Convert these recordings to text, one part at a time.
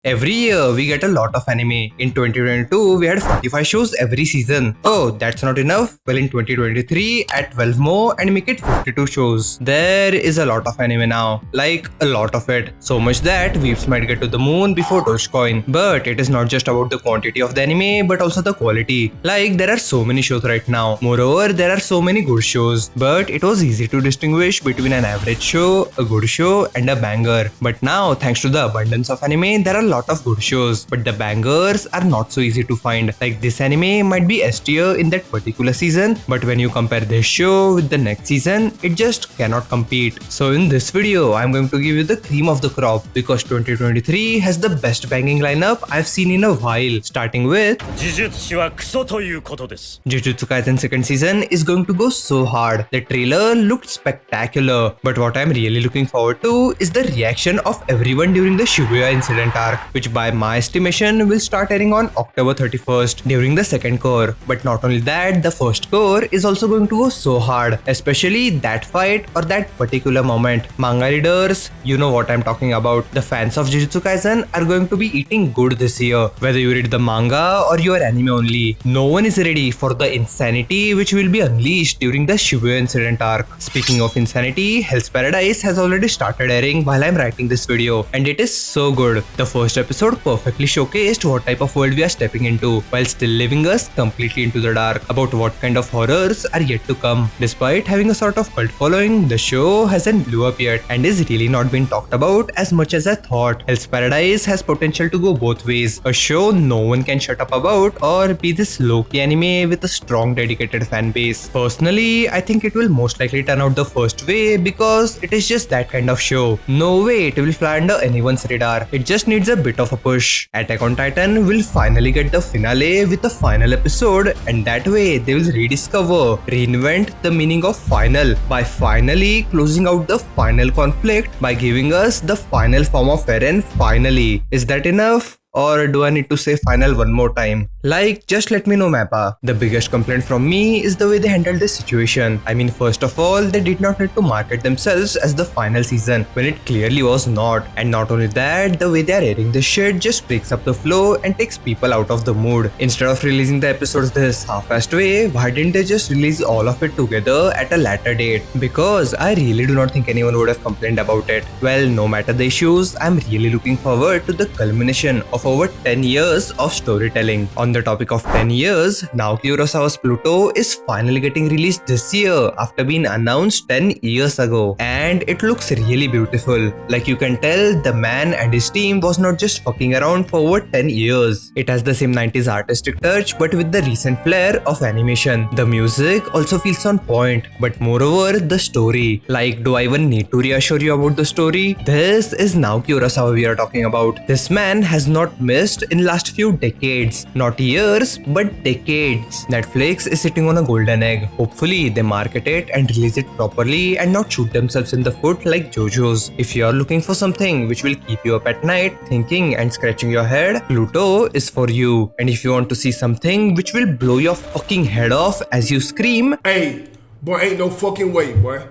Every year we get a lot of anime. In 2022 we had 45 shows every season. Oh, that's not enough? Well, in 2023 add 12 more and make it 52 shows. There is a lot of anime now. Like a lot of it. So much that weeps might get to the moon before Dogecoin. But it is not just about the quantity of the anime but also the quality. Like there are so many shows right now. Moreover, there are so many good shows. But it was easy to distinguish between an average show, a good show and a banger. But now thanks to the abundance of anime, there are lot of good shows, but the bangers are not so easy to find. Like this anime might be S tier in that particular season, but when you compare this show with the next season, it just cannot compete. So in this video, I'm going to give you the cream of the crop because 2023 has the best banging lineup I've seen in a while, starting with Jujutsu Kaisen second season is going to go so hard. The trailer looked spectacular, but what I'm really looking forward to is the reaction of everyone during the Shibuya incident arc, which by my estimation will start airing on October 31st during the second core. But not only that, the first core is also going to go so hard, especially that fight or that particular moment. Manga readers, you know what I'm talking about. The fans of Jujutsu Kaisen are going to be eating good this year, whether you read the manga or you are anime only. No one is ready for the insanity which will be unleashed during the Shibuya incident arc. Speaking of insanity, Hell's Paradise has already started airing while I'm writing this video, and it is so good. The first episode perfectly showcased what type of world we are stepping into, while still leaving us completely into the dark about what kind of horrors are yet to come. Despite having a sort of cult following, the show hasn't blew up yet and is really not been talked about as much as I thought. Hell's Paradise has potential to go both ways, a show no one can shut up about, or be this low-key anime with a strong dedicated fan base. Personally, I think it will most likely turn out the first way because it is just that kind of show. No way it will fly under anyone's radar. It just needs a bit of a push. Attack on Titan will finally get the finale with the final episode, and that way they will rediscover, reinvent the meaning of final by finally closing out the final conflict by giving us the final form of Eren finally. Is that enough? Or do I need to say final one more time? Like, just let me know, Mappa. The biggest complaint from me is the way they handled this situation. I mean, first of all, they did not need to market themselves as the final season when it clearly was not. And not only that, the way they are airing this shit just breaks up the flow and takes people out of the mood. Instead of releasing the episodes this half-assed way, why didn't they just release all of it together at a later date? Because I really do not think anyone would have complained about it. Well, no matter the issues, I'm really looking forward to the culmination of over 10 years of storytelling. On the topic of 10 years, Naoki Urasawa's Pluto is finally getting released this year after being announced 10 years ago. And it looks really beautiful. Like you can tell, the man and his team was not just fucking around for over 10 years. It has the same 90s artistic touch but with the recent flair of animation. The music also feels on point, but moreover, the story. Like, do I even need to reassure you about the story? This is Naoki Urasawa we are talking about. This man has not missed in last few decades. Not years, but decades. Netflix is sitting on a golden egg. Hopefully, they market it and release it properly and not shoot themselves in the foot like JoJo's. If you are looking for something which will keep you up at night, thinking and scratching your head, Pluto is for you. And if you want to see something which will blow your fucking head off as you scream, "Hey, boy, ain't no fucking way, boy.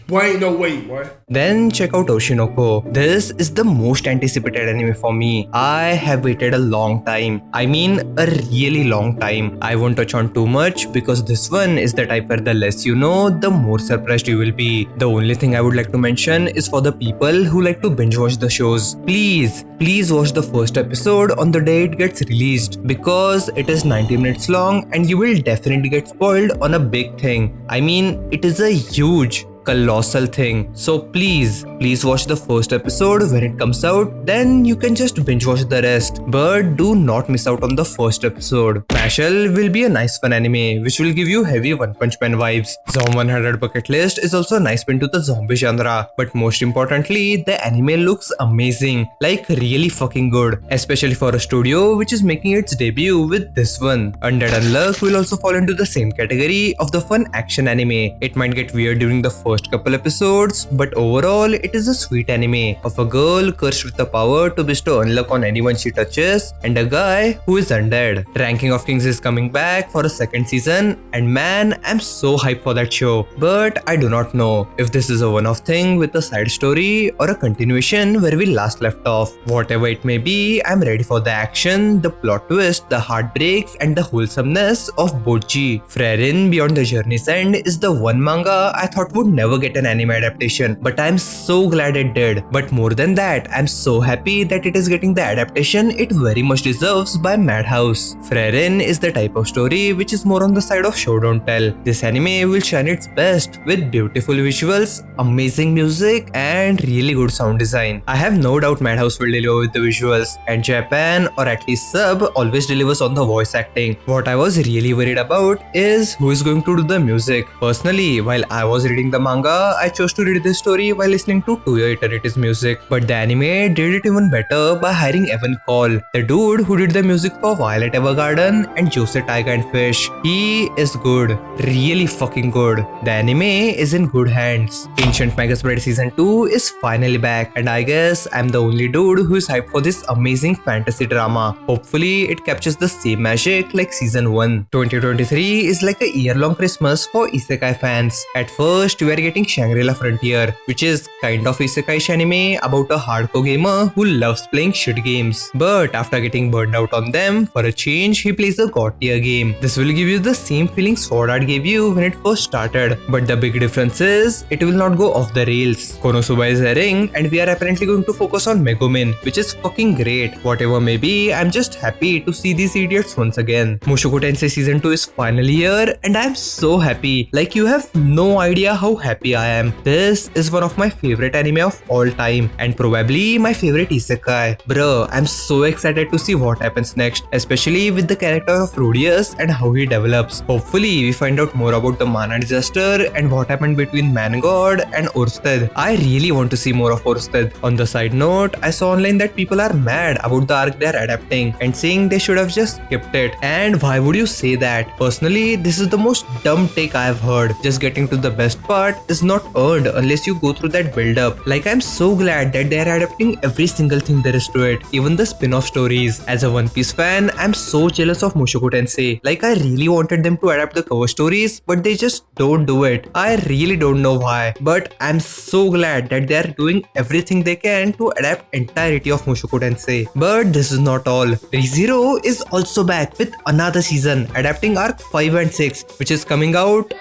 Boy, ain't no way, boy," then check out Oshinoko. This is the most anticipated anime for me. I have waited a long time. I mean, a really long time. I won't touch on too much because this one is the type where the less you know, the more surprised you will be. The only thing I would like to mention is for the people who like to binge watch the shows. Please watch the first episode on the day it gets released because it is 90 minutes long and you will definitely get spoiled on a big thing. I mean, it is a huge, colossal thing. So please watch the first episode when it comes out, then you can just binge watch the rest. But do not miss out on the first episode. Mashle will be a nice fun anime which will give you heavy One Punch Man vibes. Zom 100 Bucket List is also a nice pin to the zombie genre. But most importantly, the anime looks amazing. Like really fucking good. Especially for a studio which is making its debut with this one. Undead Unluck will also fall into the same category of the fun action anime. It might get weird during the first first couple episodes, but overall it is a sweet anime of a girl cursed with the power to bestow unluck on anyone she touches and a guy who is undead. Ranking of Kings is coming back for a second season and man, I'm so hyped for that show. But I do not know if this is a one-off thing with a side story or a continuation where we last left off. Whatever it may be, I'm ready for the action, the plot twist, the heartbreaks and the wholesomeness of Boji. Frieren Beyond the Journey's End is the one manga I thought would never get an anime adaptation, but I'm so glad it did. But more than that, I'm so happy that it is getting the adaptation it very much deserves by Madhouse. Frieren is the type of story which is more on the side of show don't tell. This anime will shine its best with beautiful visuals, amazing music and really good sound design. I have no doubt Madhouse will deliver with the visuals, and Japan or at least Sub always delivers on the voice acting. What I was really worried about is who is going to do the music. Personally, while I was reading the manga, I chose to read this story while listening to Toyo Eternity's music. But the anime did it even better by hiring Evan Cole, the dude who did the music for Violet Evergarden and Jose Taiga and Fish. He is good, really fucking good. The anime is in good hands. Ancient Magus Bride Season 2 is finally back, and I guess I'm the only dude who is hyped for this amazing fantasy drama. Hopefully it captures the same magic like Season 1. 2023 is like a year-long Christmas for isekai fans. At first, we are getting Shangri-La Frontier, which is kind of isekai anime about a hardcore gamer who loves playing shit games. But after getting burned out on them, for a change, he plays a god tier game. This will give you the same feeling Sword Art gave you when it first started, but the big difference is it will not go off the rails. Konosuba is airing, and we are apparently going to focus on Megumin, which is fucking great. Whatever may be, I'm just happy to see these idiots once again. Mushoku Tensei Season 2 is finally here, and I'm so happy. Like, you have no idea how happy I am. This is one of my favorite anime of all time, and probably my favorite isekai. Bruh, I'm so excited to see what happens next, especially with the character of Rudius and how he develops. Hopefully, we find out more about the Mana disaster and what happened between Man-God and Orsted. I really want to see more of Orsted. On the side note, I saw online that people are mad about the arc they are adapting and saying they should have just skipped it. And why would you say that? Personally, this is the most dumb take I have heard. Just getting to the best part is not earned unless you go through that build-up. Like, I'm so glad that they are adapting every single thing there is to it, even the spin-off stories. As a One Piece fan, I'm so jealous of Mushoku Tensei. Like, I really wanted them to adapt the cover stories, but they just don't do it. I really don't know why, but I'm so glad that they are doing everything they can to adapt entirety of Mushoku Tensei. But this is not all. Rezero is also back with another season, adapting arc 5 and 6, which is coming out